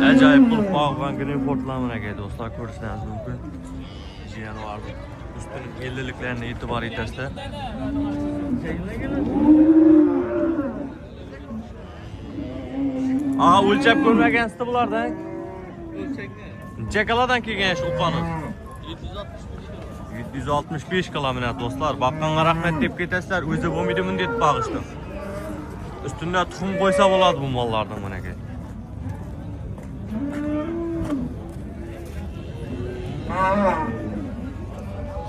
Acayip bulup bağlan Greenport'larına geldi dostlar, görürseniz mümkün. Jiyanı vardı. Üstünün 50'liklerine itibar etesler. Aha ölçep görmegensizdi bulardan. Çekaladan kelgen şu ukanız. 765 kilometre dostlar. Bakkanlar rahmet deyip ketesler. Özü bu midimin deyip bağıştı. Üstünde tuxum koysa boladı bu mallardan bana gel.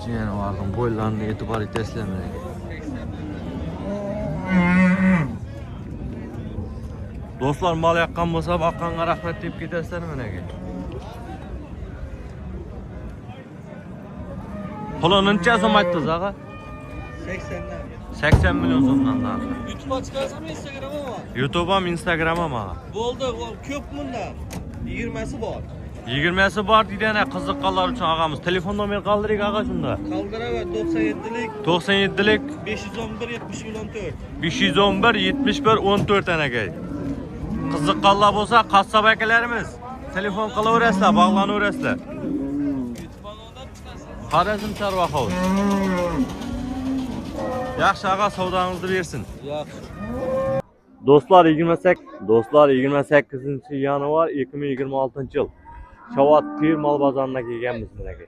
Jiyanı vardım. Boylarını itibar etesler bana gel. Dostlar mal yakkan bolsa bakkanlar rahmet deyip ketesler bana gel. Pulunun neçe so'm aytdingiz ağa? 80'den. 80 milyon so'mdan daha. YouTube'a çıkarsam Instagram'a var. YouTube'am, Instagram'am ağa. Bo'ldi, ko'p bunda. 20'si bor. 20'si bor deydi, qiziqqanlar uchun ağamız. Telefon nomeri qoldiring ağa shunda. Qoldirava 97'lik 97'lik 511 71 14. 511 71 14 anagay. Qiziqqanlar bo'lsa qassob akalarimiz telefon qilaverasizlar, bog'lanaverasizlar. Xorazm chorva hovuz. Yaxshi ağa, savdangizni bersin. Yaxshi. Dostlar 28 yanvar 2026 yıl. Şavat Pir mal bazarına kelganmiz bunaqa.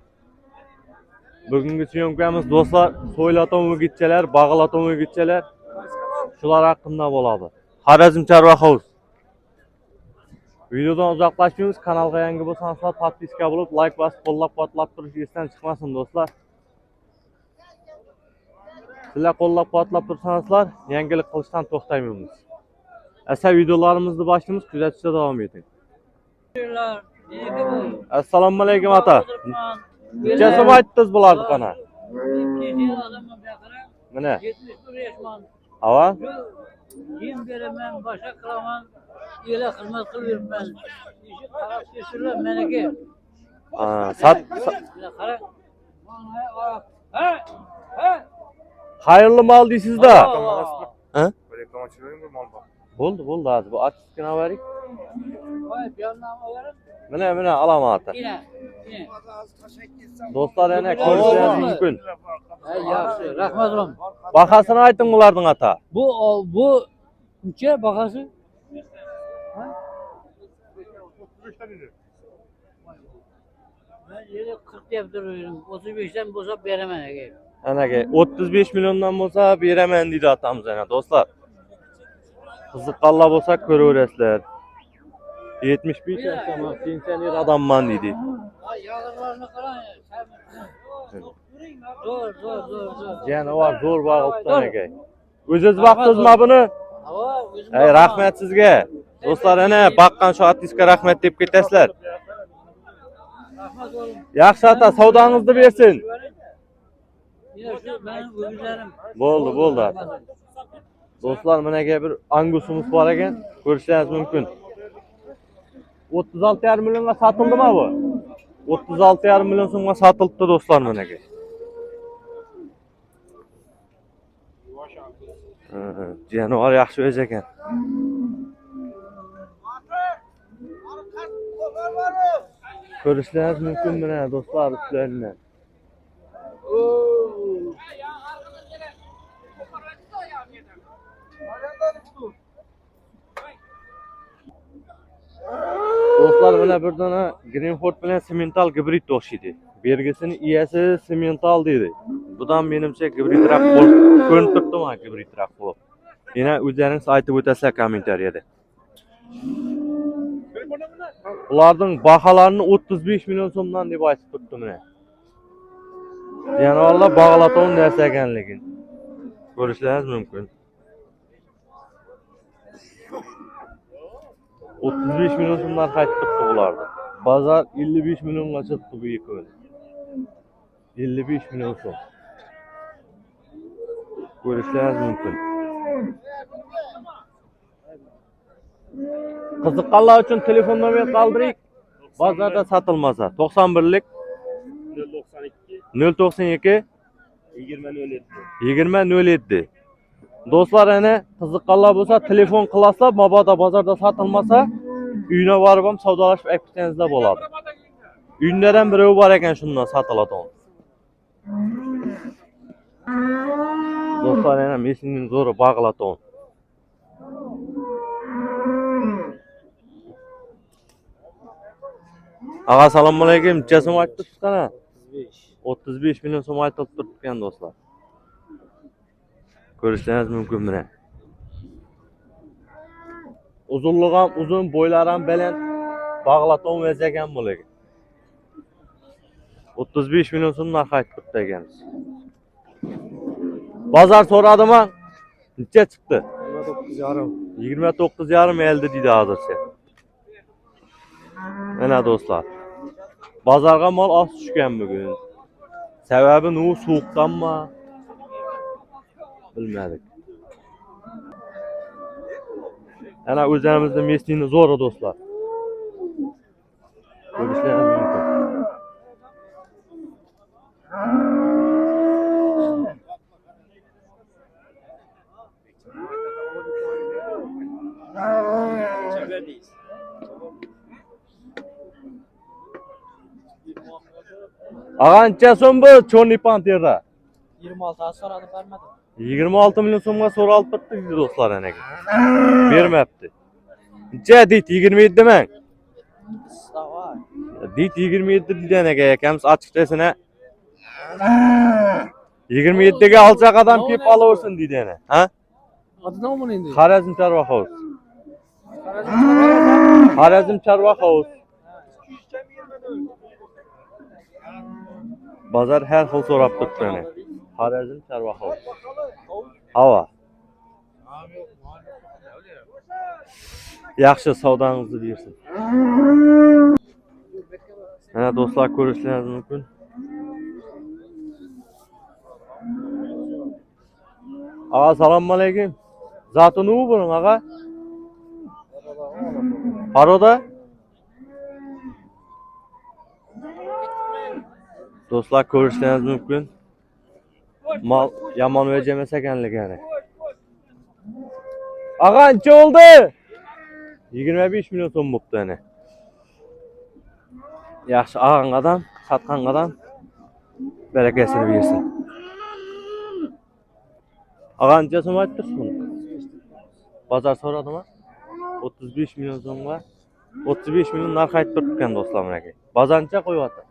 Bugungi syomkamiz dostlar so'ylatomi gitcheler, bag'latomi gitcheler shular haqida bo'ladi. Xorazm chorva hovuz. Videodan uzoqlashmaymiz. Kanalga yangi bo'lsangiz podpiska bo'lib, like bosib, qo'llab-quvvatlab turish esdan chiqmasin dostlar. Sizlar qo'llab-quvvatlab tursanızlar, yangilik qilishdan to'xtaymaymiz. Asa videolarimizni boshlaymiz, kuzatishda davom eting. Assalomu alaykum ata. Necha so'm aytdingiz bularni qana? Mana 71 yaşman. hava Yem veremem, başa kılamam. Ele hizmet kılıyorum ben. İşi karab geçirler meneke. sat Kara. Ha. hayırlı mal deysiz da. Ha? Reklama çıkarayım mı mal bak? Bo'ldi hozir bu artistkani avarik. Vay bir anlamı verin. Mana alam ata. Yine. Dostlar yana ko'rishingiz mumkin. Yaxshi, rahmat olun. Bahasini ayting bularning ata. Bu necha bahası? Ben yeri 40 deb duruyorum. 35'ten bo'lsa beraman aka. Anaga 35 milyondan bo'lsa beraman deydi atamiz ana dostlar. Qiziqqanlar bo'lsa ko'raverasizlar. 75 yoshdaman, pensioner odamman deydi. Yağlarını qarang. Zo'r. Janavar zo'r bag'ibdi aka. O'zingiz vaqtingizmi buni? Ey rahmat sizga. Dostlar ana baqqan shu artistga rahmat deb ketasizlar. Rahmat olun. Yaxshi ata, savdangizni bersin. Yine şu benim öbürlerim. Bo'ldi. Dostlar menaga bir angusumuz bor ekan, ko'rishingiz mumkin. 36,5 millionga satildimi bu? 36,5 million so'mga satilibdi dostlar menaga. Janavar yaxshi o'z ekan. Ko'rishingiz mumkin mana dostlar ustidan. Dostlar mana bir dona Greenford bilan Simmental gibrid o'xshaydi. Belgisini iyasi Simmental deydi. Budan menimcha gibridroq bo'lib ko'rinib turibdi-mi, gibridroq bo'lib. Yana o'zlaringiz aytib o'tasizlar kommentariyada. Ularning baholarini 35 million so'mdan deb aytib turibdi mana. Janavorlar bog'latgan narsa ekanligini ko'rishingiz mumkin. 35 milyon so'mdan qaytib bulardi. Bozor 55 millionga chiqdi bu ikkovi. 55 milyon so'm. Ko'rishingiz mumkin. Qiziqqanlar uchun telefon nomeri qoldiring. Bozorda sotilmasa 91lik 092 2007. Dostlar ana qiziqqanlar bo'lsa telefon qilasizlar, mabodo bozorda sotilmasa uyuna barıp ham savdolashib aytib ketsangizlar bo'ladi. Uyinlardan biri bor ekan shundan sotiladi. Do'stlar, yana Messining zo'ri bag'laton. Ağa assalomu alaykum. Necha so'm aytib turibsiz qana? 35 million so'm aytib turibgan do'stlar. Ko'rishingiz mumkin buni. Uzunluğu ham uzun, boylari ham baland, bag'laton vazagan bo'lagan. 35 million so'm narx aytib turibdi ekanmiz. Bozor so'radimi? Necha chiqdi? 29,5. 29,5 elde deydi hozircha. Mana do'stlar. Bozorga mal oz tushgan bugun. Sababi ne sovuqdanmi? Bilmadik. Ana o'zimizda Messining zo'ri do'stlar. Ko'rishingiz mumkin. Ağancha so'm bu Chorny Panterda. 26 az so'radi, bermadi. 26 million so'mga so'ralib turibdi deydi do'stlar anaga. Bermabdi. Necha deydi? 27 mi? Davay. Deydi 27 deydi anaga akamiz açıkçasına. 27'ge alacak adam kep alırsın deydi ana. Ha? Adı ne onun indi? Xorazm Chorva House. Xorazm Chorva House. Bazar her xil so'rab turibdi ana. Xorazm Chorva House. Hava. Yaxshi savdangizni bersin. Mana do'stlar, ko'rishingiz mumkin. Ağa assalomu alaykum. Zati nima buning ağa? Paroda? Do'stlar, ko'rishingiz mumkin. Mal yomon o'jamas ekanligi ana. Ağa necha oldu? 25 million so'm bo'pti ana. Yaxshi ağan adam, satgan adam berekesini bersin. Ağa necha so'm aytdingiz buni? Bozor so'radimi? 35 million so'mga 35 million narx aytib turibgan do'stlar menga. Bozor necha qo'yapti?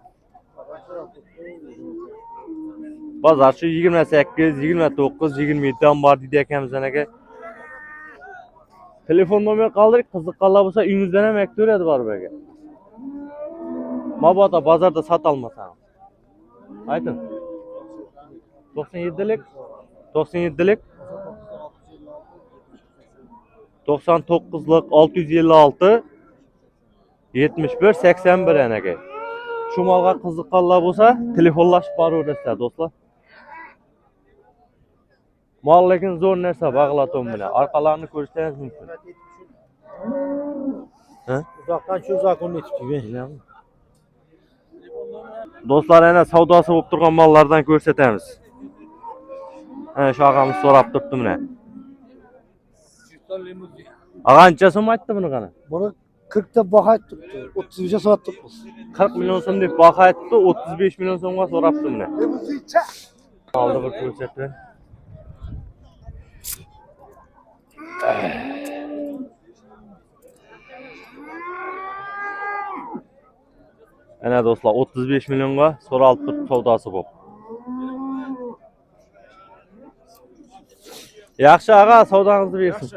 Bozor shu 28, 29, 27 dan bor deydi akamiz anaga. Telefon nomer qoldirik, qiziqqanlar bo'lsa uyingizdan ham aytib beradi baribirga. Mabodo bozorda sata olmasam. Ayting. 97lik 97lik 99lik 656 71 81 anaga. Şu malga qiziqqanlar bo'lsa telefonlashib boraverasizlar do'stlar. Mal lekin zo'r narsa bag'laton bilan. Orqalarini ko'rishingiz mumkin. Ha? Uzoqdan shu uzoqni tutib. Do'stlar, ana savdosi bo'lib turgan mallardan ko'rsatamiz. Ana shu og'amiz so'rab turibdi mana. Ağa necha so'm aytdi buni qana? Buni 40 ta baho aytibdi. 35 so'rab turibmiz. 40 million so'm deb baho aytdi, 35 million so'mga so'rabdi mana. Aldı bir ko'rsatdi. Ana do'stlar, 35 millionga so'ralib turibdi savdosi bo'lib. Yaxshi ağa, savdangizni bersin.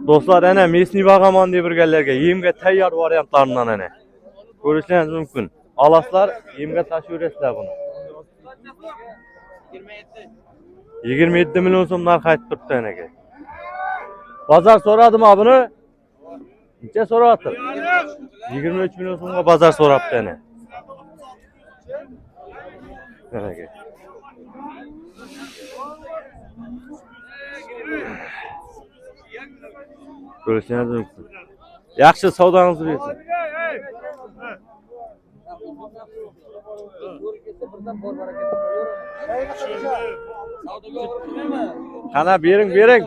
Do'stlar, ana Messining bagaman deb birgalarga yemga tayyor variantlarından ana. Ko'rishingiz mumkin. Alaslar, yemga tashiyverasizlar buni. 27 million so'm narx aytib turibdi anaga. Bozor so'radimi buni? Necha so'rayapti? 23 million so'mga bozor so'rabdi ana. Anaga. Ko'rishingiz mumkin. Yaxshi savdangizni bersin. Qana bering.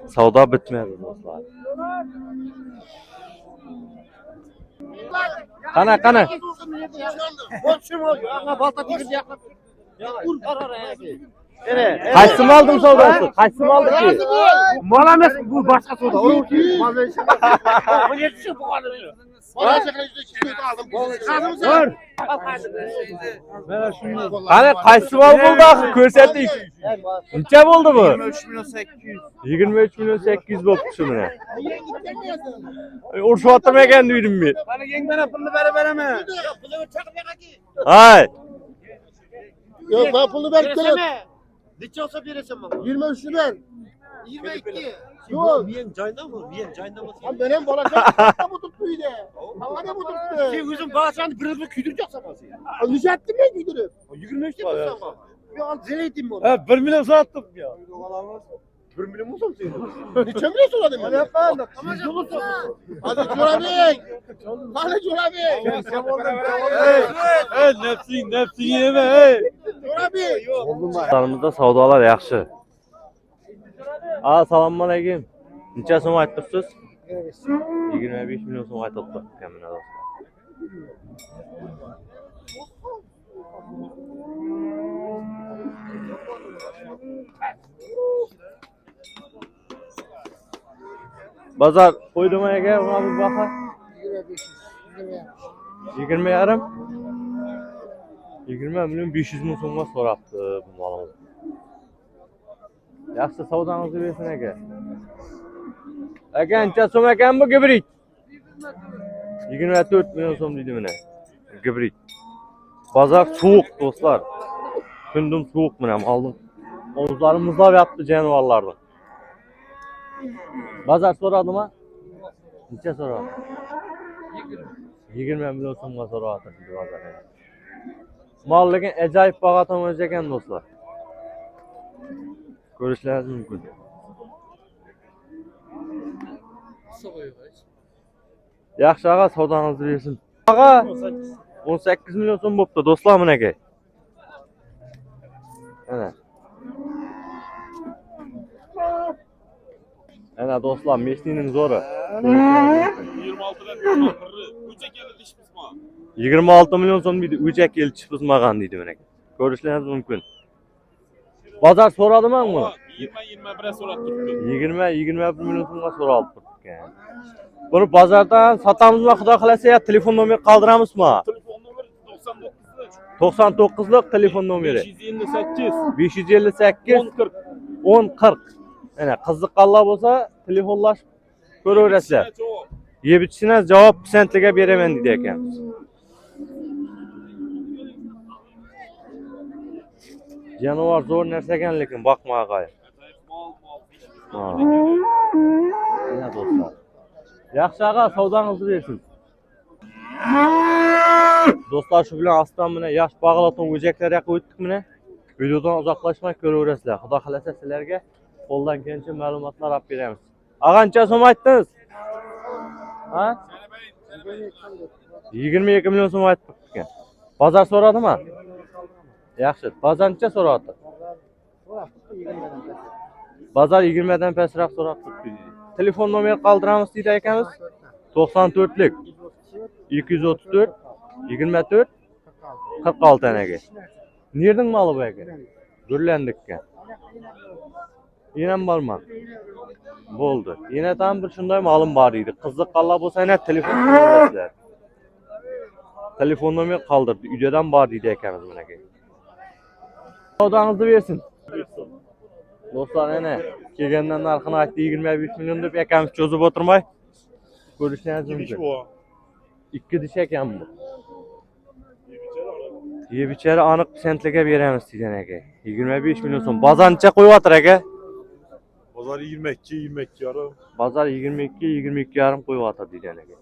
Savda bitmedi dostlar. Kana. Kaçsın mı aldın savdası? Kaçsın mı aldın ki? Mal emas bu başka soda. Onun için mal emas. Bu yetişir bu kadar. Bana şekilde yüzde aldım. Dur. Hani kaçsın mı buldu? Körsettik. Neçe oldu bu? 23 milyon 800. 23 milyon 800 boptu şuna. Urşu attırmaya kendi ürün bir. Bana yengene pulunu vereme. Hay. Yok ben pulunu ver kere. Neçe olsa verirsin bana. 23 ver. 22. Yok. Viyen cayda mı? Viyen cayda mı? Lan benim balacak havada mı tuttu yine? Havada mı tuttu? Şey üzüm bağışlandı biraz bir küdürecek sanması ya. Düzelttim ben gidiyorum. 23 değil mi sen bak? Ya al zeytin mi onu? He 1 milyon sattım ya. 1 milyon mu sen? Neçe milyon söyledim ben? Yapma. Hadi Curabi. Hadi Curabi. Nefsin yeme hey. Curabi. Yanımızda savdalar yaxşı. Assalomu alaykum. Necha so'm aytibsiz? 25 milyon so'm aytibdi kamina dostlar. Bazar qo'ydim aka, ona bir baqa. 20 yarım. 20 milyon 500 ming so'mga so'rabdi bu malni. Yaxshi savdangizni bersin aka. Aka, necha so'm ekan bu gibrid? 24 milyon so'm deydi mana. Gibrid. Bozor sovuq do'stlar. Kundum sovuq mana aldım. Omuzlarim muzlab yotdi jonivorlarni. Bozor so'radimi? Necha so'radi? 20 milyon so'mga so'rayapti dedi bozor. Mal lekin ajoyib baho to'lash ekan do'stlar. Ko'rishlaringiz mumkin. Yaxshi ag'a, savdangizni bersin. Ag'a 18 milyon so'm bo'pti do'stlar menga. Ana. Ana do'stlar, Mesnining zo'ri. 26 milyon so'm deydi, 3 yil chiqizmagan deydi menga. Ko'rishlaringiz mumkin. Bozor so'radimi bu? 20-21 so'rab turibdi. 20-21 milyon so'mga so'ralib turibdi. Buni bozordan sotamizmi, xudo xolasa, ya telefon nomeri qoldiramizmi? Telefon nomeri 99lik telefon nomeri. 558 558 1040. 1040. Ana qiziqqanlar bo'lsa, telefonlashib ko'raverasizlar. Yeb ichsiniz, javob sentliga beraman dedi ekan. Jonivor zo'r narsa ekan, lekin boqma ag'ay. Mana do'stlar. Yaxshi ag'a, savdangizni bersin. Do'stlar, shu bilan aslan mana yosh bag'laton o'jaklar yoqqa o'tdik mana. Videodan uzoqlashmay ko'raverasizlar. Xudo xolasa sizlarga qo'ldan kelgancha ma'lumotlar olib beramiz. Ag'a, necha so'm aytdingiz? Ha? 22 milyon so'm aytib ekan. Bozor so'radimi? Yaxshi. Bozor necha so'radi? Bozor 20 dan pastroq so'rab turibdi. Telefon nomeri qoldiramiz deydi ekanmiz. 94lik 234 24 46 tanaga. Nerning mali bu aka? Gurlandikka. Yana bormi? Bo'ldi. Yana ham bir shunday ma'lum bor edi. Qiziqqanlar bo'lsa, yana telefon qilasizlar. Telefon nomeri qoldirdi. Uydan bor deydi ekanmiz mana aka. Savdangizni bersin. Do'stlar, ana kelgandan narxini aytdi 25 milyon deb akamiz cho'zib o'tirmay ko'rishingiz mumkin. 2 dish ekan bu. Yeb ichari aniq sentliga beramiz degan aka. 25 milyon so'm. Bozor necha qo'yaptir aka? Bozor 22 yarım. Bozor 22 yarim qo'yaptir degan aka.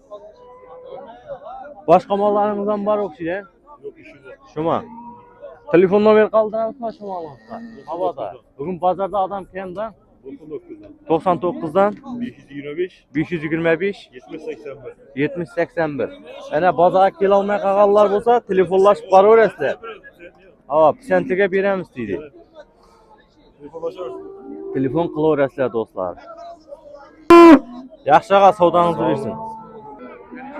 Boshqa mollaringiz ham bor o'xshaydi. Yok işinde. Shuma. Telefon nomeri qoldiramizmi shu ma'lumotga? Havoda. Bugun bozorda odam keldi. 99dan 525 525 7081. 7081. Ana bozorga kela olmay qolganlar bo'lsa, telefonlashib boraverasizlar. Ha, sentliga beramiz deydi. Telefonlaşarsın. Telefon qilaverasizlar do'stlar. Yaxshi ağa savdangizni bersin.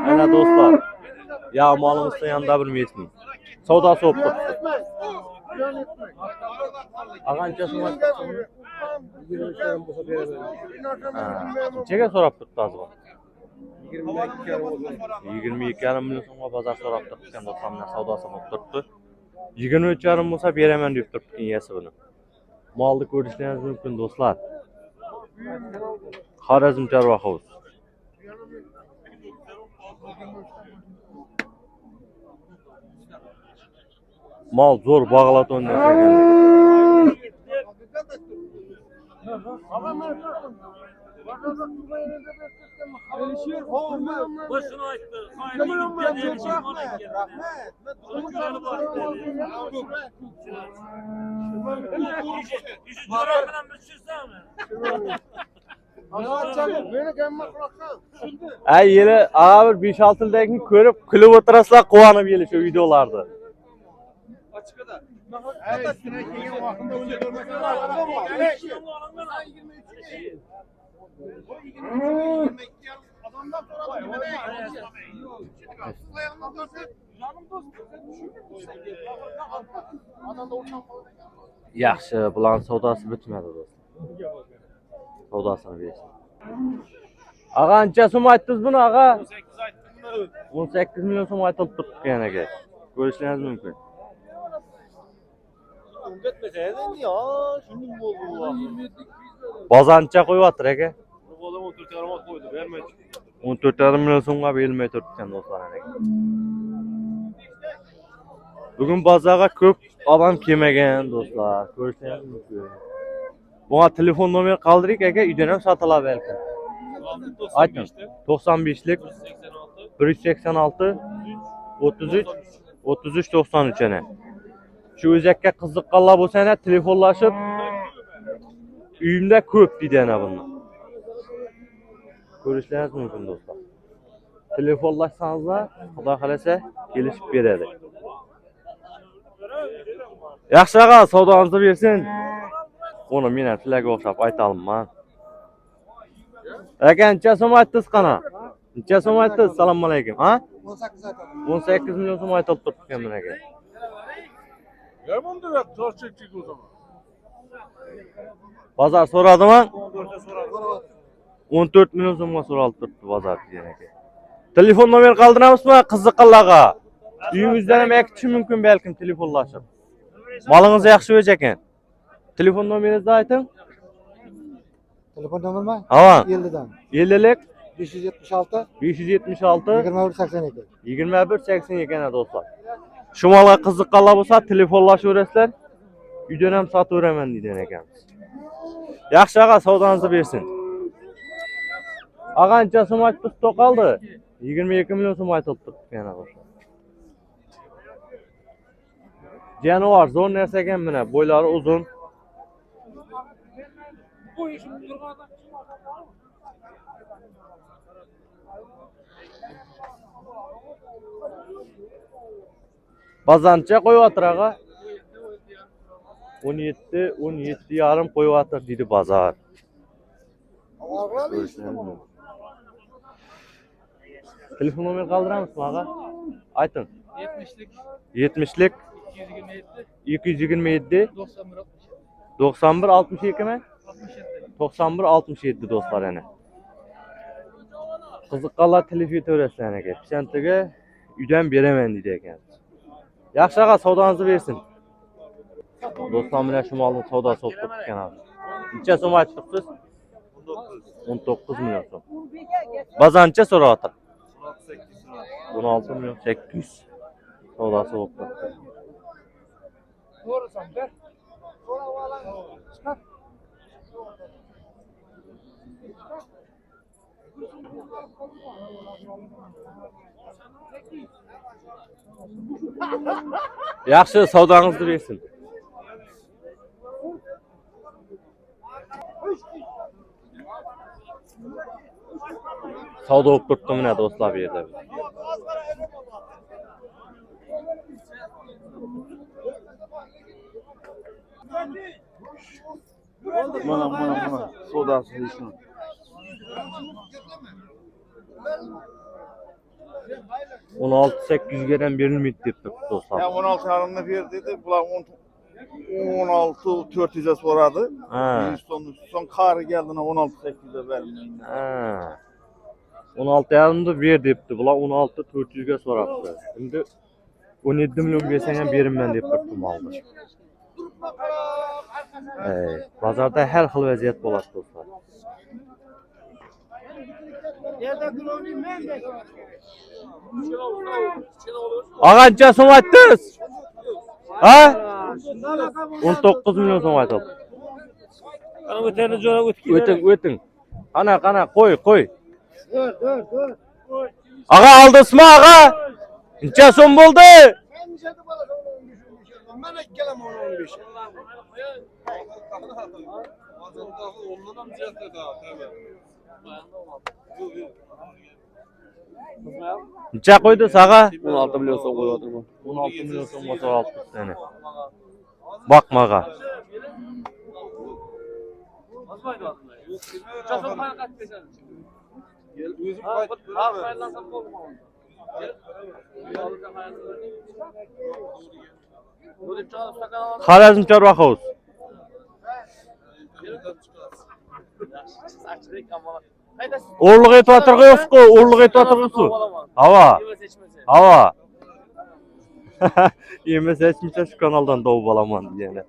Ana do'stlar. Ya malımızda yanında bir metni. Savdası oldu. Ağançasını açtı. Nechega so'rab turibdi hozir? 22,5 milyon so'mga bozor so'rab turibdi ekan do'stlar, savdosi bo'lib turibdi. 23,5 bo'lsa beraman deb turibdi egasi buni. Molni ko'rishingiz mumkin do'stlar. Xorazm Chorva House. Mal zo'r bog'laton narsa. Boşuna aytdı. Ay yine ağa bir 5-6 yildagini ko'rib kulib o'tirasizlar, quvonib yeli shu videolarda. Yaxshi, bularning savdosi bitmadi do'stlar. Savdosini bersin. Ağa ancha so'm aytdingiz buni ağa? 18 milyon so'm aytilib turibdi yana aka. Ko'rishingiz mumkin. Bozancha qo'yaptir aka. 14,5 milyon so'mga berilmay turibdi ekan do'stlar aka. Bugun bozorga ko'p odam kelmagan do'stlar. Ko'rishingiz mumkin. Buna telefon nomer qoldiring aka, uydan ham sotilar belki. Ayting. 95lik 186 33 93 ana. Shu o'zakka qiziqqanlar bo'lsa ana telefonlashib uyimda ko'p deydi ana buni. Ko'rishingiz mumkin do'stlar. Telefonlashsangizlar, xudo xolasa kelishib beradi. Yaxshi ağa, savdongizni bersin. Onu meni sizlarga o'xshab aytaman. Aka, necha so'm aytdingiz qana? Necha so'm aytdingiz? Assalomu alaykum. Ha? 18 milyon so'm aytilib turibdi ekan men aka. Bozor so'radimi? 14 milyon so'mga so'ralib turibdi bozor degan aka. Telefon nomer qoldiramizmi qiziqqanlarga? Uyingizdan ham aytish mumkin balkim telefonlashib. Malınız yaxshi o'ch ekan. Telefon nomeringizni ayting. Telefon nomerimi? Ha. 50'dan. 50lik 576 576 2182. 2182 ana do'stlar. Shu malga qiziqqanlar bo'lsa telefonlashaverasizlar. Uydan ham sotaveraman deydi ekanmiz. Yaxshi ağa, savdongizni bersin. Ağa ancha so'm aytib qoldi? 22 milyon so'm aytib turibdi yana do'stlar. Canavar zo'r narsa ekan mana, bo'ylari uzun. Bazancha qo'yaptir ağa. 17 yarim qo'yaptir dedi bozor. Telefon nomer qoldiramizmi ağa? Ayting. 70lik 227 91 62 mi? 91 67 do'stlar ana. Qiziqqanlar telefon etaverasizlar aka. Pishantiga uydan beraman deydi ekan. Yaxshi ağa, savdongizni bersin. Do'stlar, mana shu molning savdosi bo'lib turibdi ekan hozir. Necha so'm aytibsiz? 19 milyon so'm. Bazancha so'rayapti. 16 milyon 800. Savdosi bo'lib turibdi. Yaxshi, savdongizni bersin. Savdo bo'lib turibdi mana do'stlar bu yerda. Mana. Sodası işin. On altı 800'den birini mi ittirdik dostlar? Ya 16 yarımda bir dedi. Bular 16 400'e soradı. Ha. Son karı geldiğinde 16 800'e verdim. Ha. 16 yarımda bir depti. Bular 16 400'e soraptı. Şimdi 17 milyon besene berim ben dep tuttum aldı. Pazarda her xil vaziyat bo'ladi dostlar. Ağanca so'm aytdingiz? Ha? 19 milyon so'm aytdi. O'ting. Qana, qo'y. Ağa aldısma ağa. Necha so'm bo'ldi? Ben ekkelem 15. Necha qo'ydi sağa? 16 milyon so'm qo'yapman. 16 milyon so'm bo'lsa olibdi seni. Bakmaga. Xorazm Chorvaxovuz. O'rliq etib o'tirg'aysiz-ku, o'rliq etib o'tirg'aysiz. Hava. Yemese hechkimcha shu kanaldan dov bo'laman degani.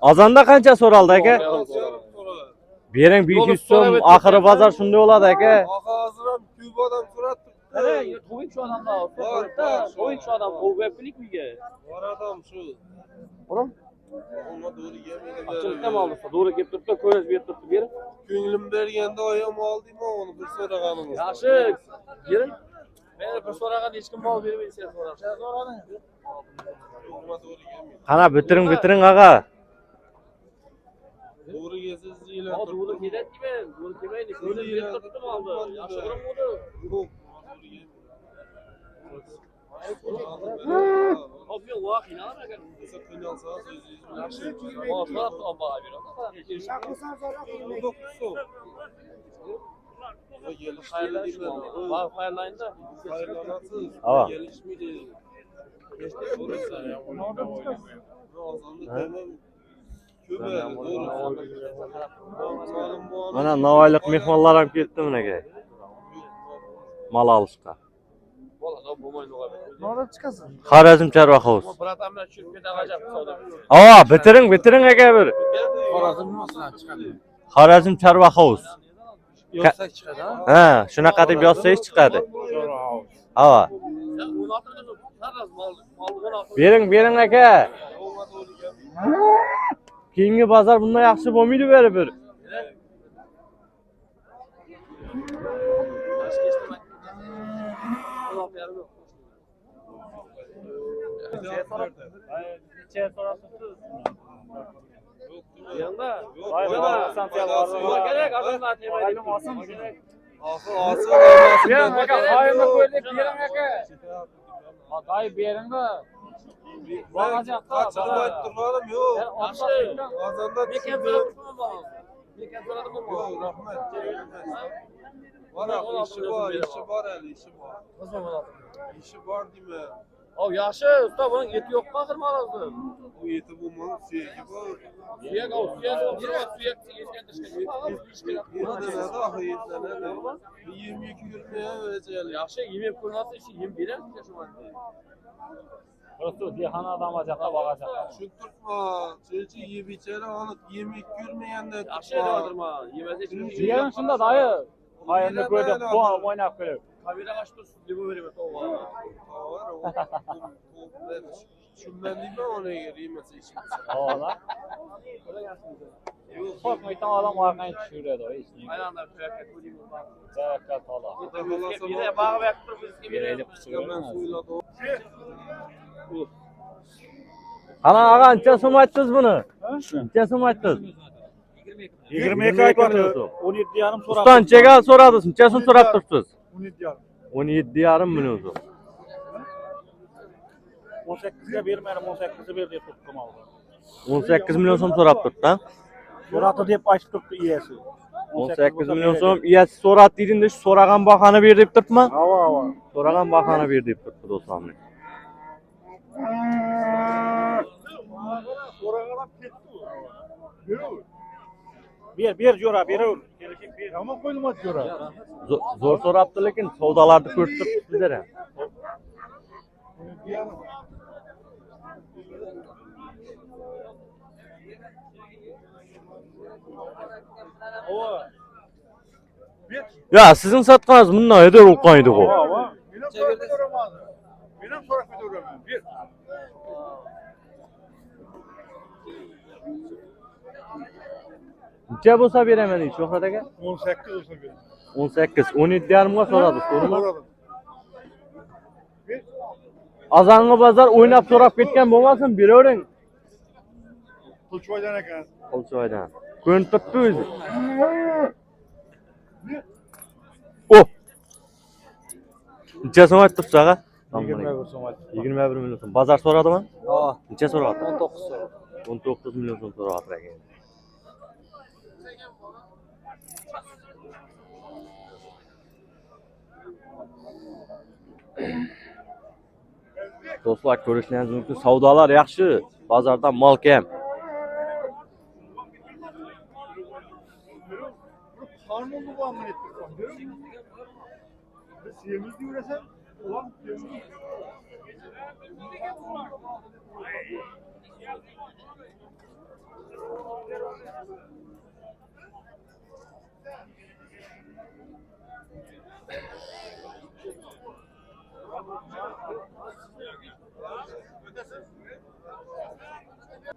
Azanda qancha so'raldi aka? Bering 200 so'm, oxiri bozor shunday bo'ladi aka. Hozir ko'p odam so'rabdi. Oyuncu adamlar. Oyuncu adam. O weblik miga? Var adam shu. Oğlum. Olma doğru yemeğine Açıkta mı aldın? Doğru gelip durdu. Koyuz bir tuttu bir. Könglim bergende ayam aldım onu bir so'raganimiz. Yaxshi. Yerin. Men bir so'ragan hech kim mol bermaydi sen so'ra. Sen so'rading. Olma doğru yemeğine. Qana bitiring ağa. Doğru yesiz ile. O doğru gidet gibi. Doğru kimeydi? Koyuz bir tuttum aldı. Yaxshi durum oldu. Yok. Abi yok inan ekan. Mesela kıynalsa sözü Yaxshi. O so'rab olmaga beradi. Hayırlayında. Ava. Gelişmedi. İşte sorursa ya. Mana Navoiylik mehmonlar ham ketdi bunaga. Mal olishga. Nereden çıkasın? Xorazm Chorvaxovuz. Bratamlar tushib ketagajab savdo. Ava, bitiring aka bir. Xorazm nasıl çıkar? Xorazm Chorvaxovuz. Yoksa çıkar ha? Ha, shunaqa deb yozsangiz chiqadi. Ava. Bering aka. Keyingi bozor bundan yaxshi bo'lmaydi bir. Yanında. Vay Santiago. Gerek adamlar temaydı. Asıl Ya bak hayırlı koyduk yerin aka. Hatay bir yerinde. Bakacak da. Kaçamayıp duralım yok. Yaxshi. Azanda Mekan so'radimi bu? Mekan so'radimi bu? Yok rahmet. Var işi var hali işi var. İşi var değil mi? O yaxshi, usta bunun eti yo'q mu axir malazdı? Bu yeti bulmanın suyeki var. Suyak o, suyak Yetine de ahı yetine de. 22 yürümeye vereceğiz. Yaxshi, yemek ko'rmasa ishi yem beradi şu an. Prosto dehana adam acaqqa bag'ajaqqa. Şu tutma. Çelçi yiyip içeri alıp yemek yürümeyende tutma. Yaxshi deydimma, yemasa hech Yerim shunda dayı. Hayırlı ko'rdik, bu o'ynab ko'rdik. kamera açtı, deb berib Şundan değil mi ona göre yemesi işimiz. Ola. Korkmaytan adam arkaya düşürüyordu o hiç. Tevekkel tala. Bir elip çıkıyor. Ana ağa neçe so'm aytdingiz buni? Neçe so'm aytdingiz? 22 aytdi. 17 yarım so'rab. Ustan nechaga so'radingiz? Necha so'm so'rab turibsiz? 17 yarım. 17,5 million so'm. 18'e vermedim, 18'e ver deb tuttum aldı. 18 million so'm so'rab turibdi, ha? So'ratdi deb aytib turibdi iyasi. 18 million so'm iyasi so'radi deydinda, shu so'ragan bahoni ber deb turibmi? Hava hava. So'ragan bahoni ber deb turibdi do'stlar. Ber jo'ra, beraver. Kelishib ber. Ama qo'yilmadi jo'ra. Zo'r so'rabdi, lekin savdolarni ko'rib turibsiz sizlar ham. Ya sizin satqanınız bundan eder olqaydı o. Benim so'rab beraman. Ber. Necha bo'lsa beraman deydi Shohrat aka? 18 olsa ber. 18, 17,5 ga so'radi, to'g'rimi? Azangi bozor o'ynab so'rab ketgan bo'lmasin, beravering. Qulchoydan ekan. Qolchoydan. Ko'rinib turibdi o'zi. Oh. Necha so'm aytibsiz ag'a? 21 so'm aytdi. 21 million so'm. Bozor so'radimi? Ha, Necha so'radi? 19 so'm. 19 million so'm so'radi ekan. Do'stlar, ko'rishingiz mumkin, savdolar yaxshi, bozorda mol kam. Harmonlu bu amın ettik. Siyemiz diyorsan, ulan siyemiz.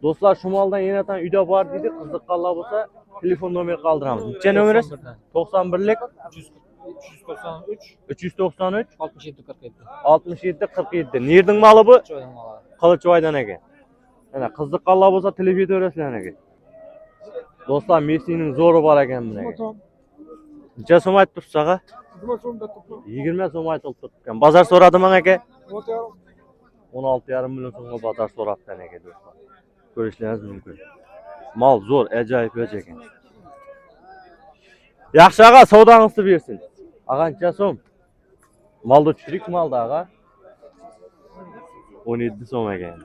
Do'stlar, shu moldan yenatan uyda bor dedi, qiziqqanlar bo'lsa, telefon nomeri qoldiramiz. Necha nomeringiz? 91lik 393 393 67 47. 67 47. Nerning moli bu? Çoydan alalım. Qilichvoydan ekan. Mana qiziqqanlar bo'lsa telefon etaverasizlar aka. Do'stlar, Messining zo'ri bor ekan buni. Necha so'm aytibsiz ag'a? 20 so'm aytilib turibdi. Bozor so'radimi aka? 16,5 million so'mga bozor so'rabdi aka do'stlar. Ko'rishingiz mumkin. Mol zo'r, ajoyib ekan. Yaxshi ag'a, savdongizni bersin. Ag'a necha so'm? Molda tushirik molda ag'a. 17 so'm ekan.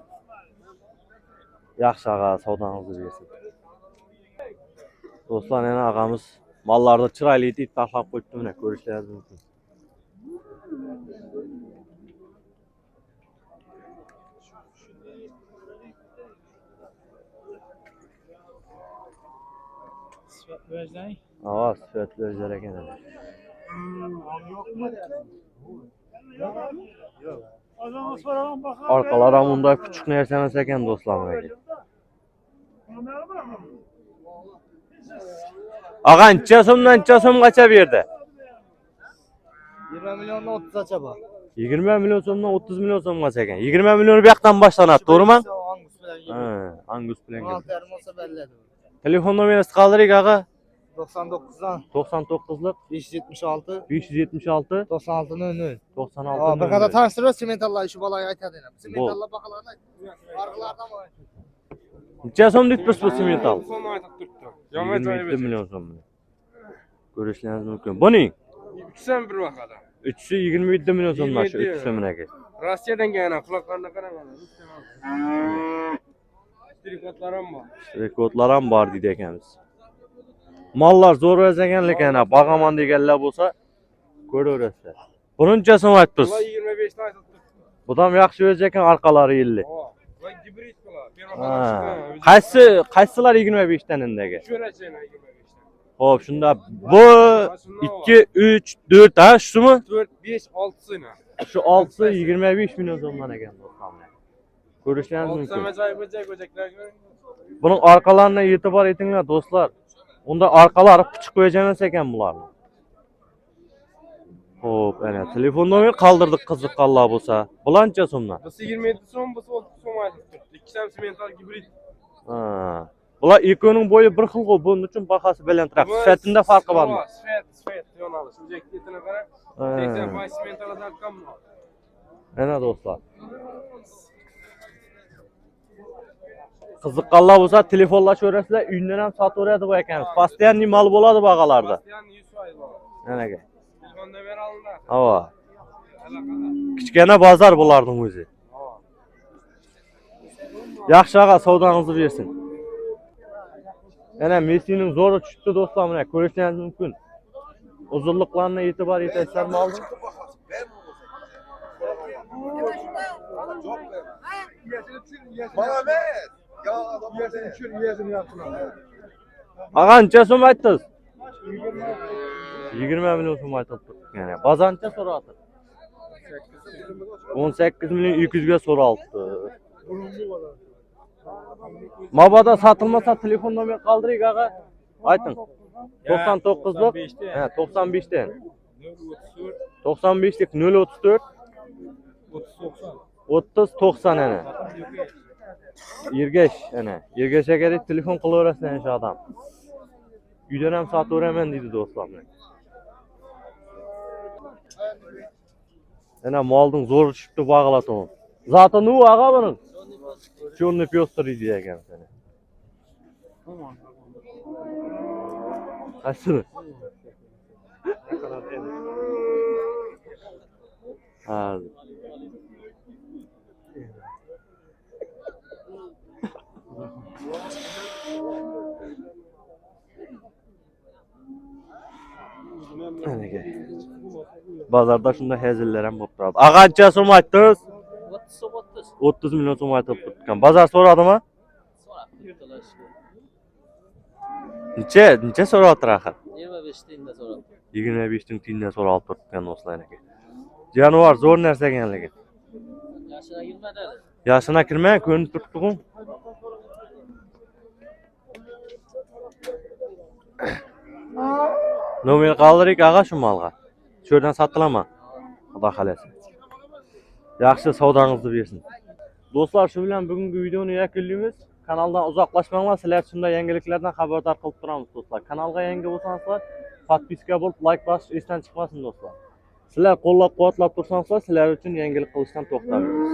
Yaxshi ag'a, savdongizni bersin. Do'stlar, yana ag'amiz mollarni chiroyli etib taxlab qo'yibdi, mana ko'rishingiz mumkin. Vereceğin. Aa, sifatli özel ekan. Azamız so'ragan baqa. Orqalar ham bunday kichik narsa emas ekan do'stlar menga. Ag'a necha so'mdan necha so'mgacha berdi? 20 milyondan 30 acha bor. 20 million so'mdan 30 million so'mgacha ekan. 20 million bu yoqdan boshlanadi, to'g'rimi? Angus bilan Ha, Angus bilan. 16 yarim olsa belladi. Telefon nomeringizni qoldiring ag'a. 99'dan 99lik 576 576 96 00. 96. Aa, bir kadar tanıştırıyoruz Simentallah işi balayı aytadı. Simentallah bakalarına arkalardan mı? Necha so'm deyapsiz bu simental? Son aytib turibdi. 27 million so'm. Ko'rishingiz mumkin. Buning 3'sen bir vaqada. 3'si 27 million so'mdan shu 3 so'minaga. Rossiyadan kelgan quloqlarni qarang. Trikotlar ham bor. Rekordlar ham bor deydi ekanmiz. Mollar zo'r ekan, lekin ana bagaman deganlar bo'lsa ko'raverasizlar. Buncha so'm aytibsiz. Ular 25 ta aytib turibdi. Bu ham yaxshi o'z ekan, orqalari 50. Va gibrid bular. Bir Ha. Qaysilar 25 dan indagi? Sho'rachayni 25 ta. Xo'p, shunda bu 2 3 4 ha, shumi? 4 5 6sini. Shu 6'sı 25 million so'mdan ekan do'stlar. Görüşleriniz mümkün. Olsa böcekler gibi. Bunun arkalarına itibar etinglar dostlar. Onda arkaları küçük koyacaksınız eken bularni. Hop, ana telefondan kaldırdık kızık Allah bolsa. Bulanca somdan. Busı 27 so'm, busı 30 so'm aytib turibdi. İkisi simental gibrid. Ha. Bular ikkovining bo'yi bir xil go, buning uchun bahasi balandroq. Sifatida farqi bormi? Sifat, yo'nalish. Bu ketini qara. Ha. 80% simentaldan kam. Ana dostlar. Qiziqqanlar bo'lsa telefonlashaverasizlar, uydan ham sotaveradi bu ekanimiz. Postoyanniy mal bo'ladi bag'alarda. Bastian 100 foiz bor. Anaga. Telefonda ber alinglar. Ava. Kichkina bozor bularning o'zi. Yaxshi ag'a, savdoningizni bersin. Ana Messining zo'ri tushibdi do'stlar, mana ko'rishingiz mumkin. Uzunliqlarına e'tibor etasizlar mı aldın? Muhammed. Ya adam yesin için yesin yaptılar. Ağa necha so'm aytdingiz? 20 milyon so'm aytibdi. Yani bazancha so'radi. 18 milyon 200 ga so'raldi. Mabada satılmasa telefon nomer kaldırıyık ağa. Aytın. 99'lık. He 95'ten. 95'lik 034 30 90 ene. Yirgeç ene. Yirgeç'e gerek telefon kılıverasın ene şu adam. Uydan hem satıveremen dedi dostlar. Ene malın zor çıktı bağlat onu. Zaten o ağa bunun. Черный пёстр иди ekan seni. Açsana. Ha. Bazarda şunda heziller hem bop turadi. Ağancha so'm aytdingiz? 30 milyon so'm aytib turgan. Bazar so'radi mi? Necha so'rayapti axir? 25 tiyinda so'radi. 25 tiyindan so'rab turgan do'stlar aka. Jonivor zo'r narsa ekanligi. Yashina girmadi. Yashina kirmay, ko'rinib turibdi-ku. Nomer qoldirik ag'a shu malga. Shu yerdan sotilama. Xudo xolasa. Yaxshi savdangizni bersin. Do'stlar, shu bilan bugungi videoni yakunlaymiz. Kanaldan uzoqlashmanglar. Sizlar shunday yangiliklardan xabardor qilib turamiz do'stlar. Kanalga yangi bo'lsanizlar, podpiska bo'lib, like bosish esdan chiqmasin do'stlar. Sizlar qo'llab-quvvatlab tursanizlar, sizlar uchun yangilik qilishdan to'xtamaymiz.